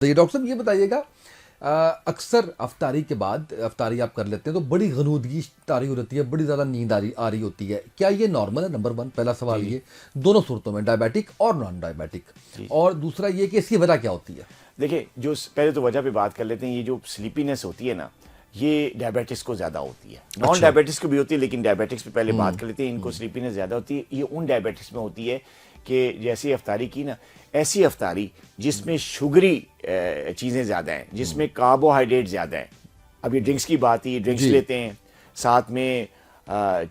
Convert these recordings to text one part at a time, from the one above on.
تو ڈاکٹر صاحب یہ بتائیے گا، اکثر افطاری کے بعد افطاری آپ کر لیتے ہیں تو بڑی غنودگی طاری ہو رہتی ہے، بڑی زیادہ نیند آ رہی ہوتی ہے، کیا یہ نارمل ہے؟ نمبر ون پہلا سوال یہ دونوں صورتوں میں، ڈائبیٹک اور نان ڈائبیٹک، اور دوسرا یہ کہ اس کی وجہ کیا ہوتی ہے؟ دیکھیں، جو پہلے تو وجہ پہ بات کر لیتے ہیں. یہ جو سلیپینس ہوتی ہے نا، یہ ڈائبیٹکس کو زیادہ ہوتی ہے. نان ڈائبیٹکس کو بھی ہوتی ہے لیکن ڈائبیٹکس پہ پہلے بات کر لیتے ہیں. ان کو سلیپینس زیادہ ہوتی ہے. یہ ان ڈائبیٹکس میں ہوتی ہے کہ جیسی افطاری کی نا، ایسی افطاری جس میں شوگری چیزیں زیادہ ہیں، جس میں کاربوہائیڈریٹ زیادہ ہیں. اب یہ ڈرنکس کی بات ہی، ڈرنکس لیتے ہیں، ساتھ میں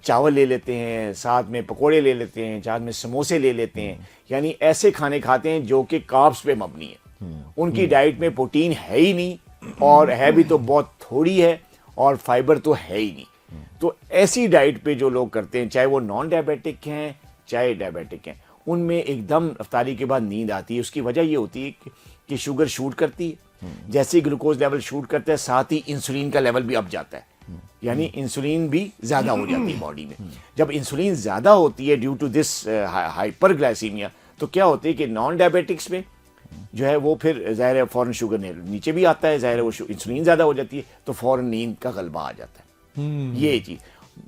چاول لے لیتے ہیں، ساتھ میں پکوڑے لے لیتے ہیں، ساتھ میں سموسے لے لیتے ہیں. یعنی ایسے کھانے کھاتے ہیں جو کہ کاربس پہ مبنی ہے. ان کی ڈائٹ میں پروٹین ہے ہی نہیں، اور ہے بھی تو بہت تھوڑی ہے، اور فائبر تو ہے ہی نہیں. تو ایسی ڈائٹ پہ جو لوگ کرتے ہیں، چاہے وہ نان ڈائبیٹک ہیں چاہے ڈائبیٹک ہیں، ان میں ایک دم افطاری کے بعد نیند آتی ہے. اس کی وجہ یہ ہوتی ہے کہ شوگر شوٹ کرتی ہے. جیسے ہی گلوکوز لیول شوٹ کرتا ہے، ساتھ ہی انسولین کا لیول بھی اب جاتا ہے. یعنی انسولین بھی زیادہ ہو جاتی ہے باڈی میں. جب انسولین زیادہ ہوتی ہے ڈیو ٹو دس ہائپر گلائسیمیا، تو کیا ہوتی ہے کہ نان ڈائبیٹکس میں جو ہے وہ پھر ظاہر ہے فوراً شوگر نیچے بھی آتا ہے، ظاہر ہے وہ انسولین زیادہ ہو جاتی ہے تو فوراً نیند کا غلبہ آ جاتا ہے. یہ چیز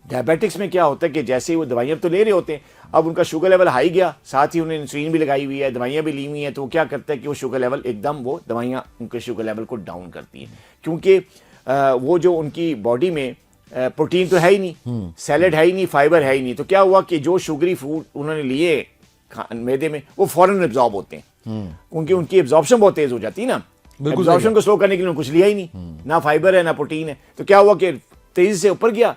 ڈائبیٹکس میں کیا ہوتا ہے کہ جیسے وہ دوائیاں تو لے رہے ہوتے ہیں، اب ان کا شوگر لیول ہائی گیا، ساتھ ہی انہیں انسولین بھی لگائی ہوئی ہے، دوائیاں بھی لی ہوئی ہیں، تو وہ کیا کرتا ہے کہ وہ شوگر لیول ایک دم، وہ دوائیاں ان کے شوگر لیول کو ڈاؤن کرتی ہیں. کیونکہ وہ جو ان کی باڈی میں پروٹین تو ہے ہی نہیں، سیلڈ ہے ہی نہیں، فائبر ہے ہی نہیں، تو کیا ہوا کہ جو شوگری فوڈ انہوں نے لیے میدے میں، وہ فوراً ایبزارب ہوتے ہیں. کیونکہ ان کی ایبزارپشن بہت تیز ہو جاتی ہے نا. ایبزارپشن کو سلو کرنے کے لیے کچھ لیا ہی نہیں، نہ فائبر ہے نہ پروٹین ہے. تو کیا ہوا کہ تیزی سے اوپر گیا،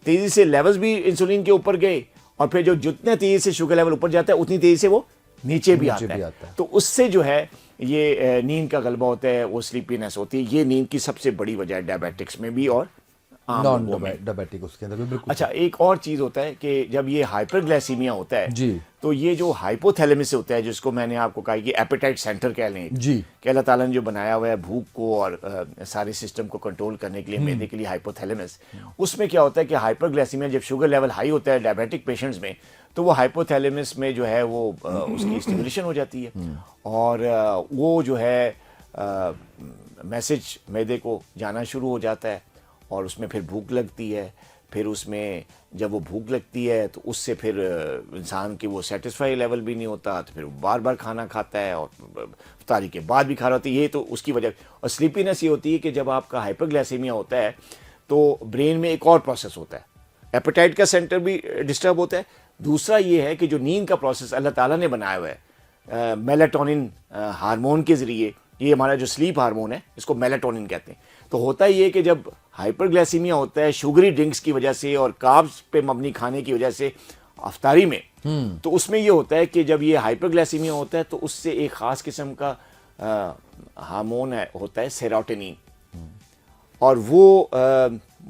تیزی سے لیولز بھی انسولین کے اوپر گئے، اور پھر جو جتنے تیزی سے شوگر لیول اوپر جاتا ہے اتنی تیزی سے وہ نیچے بھی آتا ہے. تو اس سے جو ہے یہ نیند کا غلبہ ہوتا ہے، وہ سلیپینس ہوتی ہے. یہ نیند کی سب سے بڑی وجہ ہے ڈائبیٹکس میں بھی اور نان ڈائبیٹک اس کے اندر بھی. بالکل. اچھا، ایک اور چیز ہوتا ہے کہ جب یہ ہائپر گلائسیمیا ہوتا ہے تو یہ جو ہائپوتھیلیمس ہوتا ہے، جس کو میں نے آپ کو کہا کہ ایپیٹائٹ سینٹر کہہ لیں، کہ اللہ تعالیٰ نے جو بنایا ہوا ہے بھوک کو اور سارے سسٹم کو کنٹرول کرنے کے لیے، میدے کے لیے ہائپوتھیلیمس، اس میں کیا ہوتا ہے کہ ہائپر گلائسیمیا جب شوگر لیول ہائی ہوتا ہے ڈائبیٹک پیشنٹس میں، تو وہ ہائپوتھیلیمس میں جو ہے وہ اس کی اسٹیمولیشن ہو جاتی ہے، اور وہ جو ہے میسج میدے کو جانا شروع ہو جاتا ہے، اور اس میں پھر بھوک لگتی ہے. پھر اس میں جب وہ بھوک لگتی ہے تو اس سے پھر انسان کی وہ سیٹسفائی لیول بھی نہیں ہوتا، تو پھر وہ بار بار کھانا کھاتا ہے، اور افطاری کے بعد بھی کھا رہا ہوتا ہے. یہ تو اس کی وجہ. اور سلیپینس یہ ہوتی ہے کہ جب آپ کا ہائپر گلائسیمیا ہوتا ہے تو برین میں ایک اور پروسیس ہوتا ہے، ایپیٹائٹ کا سینٹر بھی ڈسٹرب ہوتا ہے. دوسرا یہ ہے کہ جو نیند کا پروسیس اللہ تعالیٰ نے بنایا ہوا ہے میلاٹونن ہارمون کے ذریعے، یہ ہمارا جو سلیپ ہارمون ہے اس کو میلاٹونن کہتے ہیں. تو ہوتا یہ کہ جب ہائپر گلائسیمیا ہوتا ہے شوگری ڈرنکس کی وجہ سے اور کاربس پہ مبنی کھانے کی وجہ سے افطاری میں، تو اس میں یہ ہوتا ہے کہ جب یہ ہائپر گلائسیمیا ہوتا ہے تو اس سے ایک خاص قسم کا ہارمون ہوتا ہے سیروٹونین، اور وہ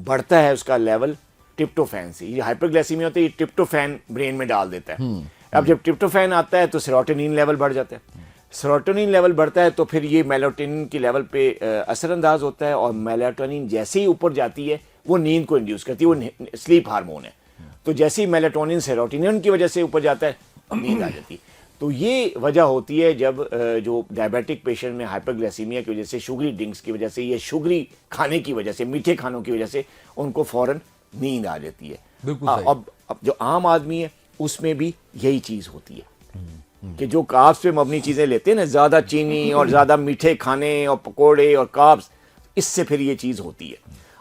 بڑھتا ہے اس کا لیول ٹرپٹوفین سے. یہ ہائپر گلائسیمیا ہوتا ہے، یہ ٹرپٹوفین برین میں ڈال دیتا ہے. اب جب ٹرپٹوفین آتا ہے تو سیروٹونین لیول بڑھ جاتا ہے. سیروٹونین لیول بڑھتا ہے تو پھر یہ میلاٹونن کی لیول پہ اثر انداز ہوتا ہے، اور میلاٹونن جیسے ہی اوپر جاتی ہے وہ نیند کو انڈیوس کرتی ہے. وہ سلیپ ہارمون ہے، تو جیسے ہی میلاٹونن سیروٹونین کی وجہ سے اوپر جاتا ہے نیند آ جاتی ہے. تو یہ وجہ ہوتی ہے جب جو ڈائبیٹک پیشنٹ میں ہائپر گلائسیمیا کی وجہ سے، شوگری ڈرنکس کی وجہ سے، یہ شوگری کھانے کی وجہ سے، میٹھے کھانوں کی وجہ سے ان کو فوراً نیند آ جاتی ہے. اب جو عام آدمی ہے اس میں بھی یہی چیز ہوتی ہے کہ جو کاربس پہ مبنی چیزیں لیتے ہیں نا، زیادہ چینی اور زیادہ میٹھے کھانے اور پکوڑے اور کاربس، اس سے پھر یہ چیز ہوتی ہے.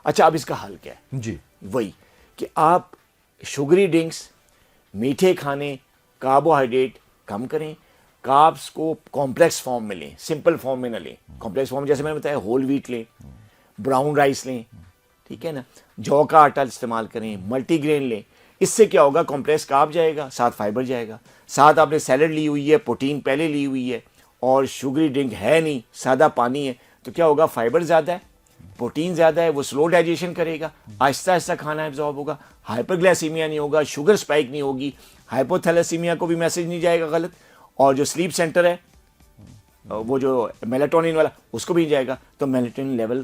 اچھا، اب اس کا حل کیا ہے؟ وہی کہ آپ شوگری ڈرنکس، میٹھے کھانے، کاربوہائیڈریٹ کم کریں. کاربس کو کمپلیکس فارم میں لیں، سمپل فارم میں نہ لیں. کمپلیکس فارم جیسے میں نے بتایا، ہول ویٹ لیں، براؤن رائس لیں، ٹھیک ہے نا، جو کا آٹا استعمال کریں، ملٹی گرین لیں. اس سے کیا ہوگا، کمپلیکس کارب جائے گا، ساتھ فائبر جائے گا، ساتھ آپ نے سیلڈ لی ہوئی ہے، پروٹین پہلے لی ہوئی ہے، اور شوگری ڈرنک ہے نہیں، سادہ پانی ہے. تو کیا ہوگا، فائبر زیادہ ہے، پروٹین زیادہ ہے، وہ سلو ڈائجیشن کرے گا، آہستہ آہستہ کھانا ایبزارب ہوگا، ہائپر گلائسیمیا نہیں ہوگا، شوگر سپائک نہیں ہوگی، ہائپوتھیلیسیمیا کو بھی میسج نہیں جائے گا غلط، اور جو سلیپ سینٹر ہے وہ جو میلاٹونن والا اس کو بھی نہیں جائے گا. تو میلاٹونن لیول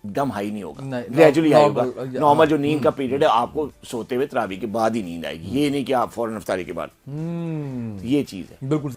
دم ہائی نہیں ہوگا، گریجولی ہائی ہوگا. نارمل جو نیند کا پیریڈ ہے آپ کو سوتے ہوئے تراویح کے بعد ہی نیند آئے گی، یہ نہیں کہ آپ فوراً افطاری کے بعد. یہ چیز ہے. بالکل.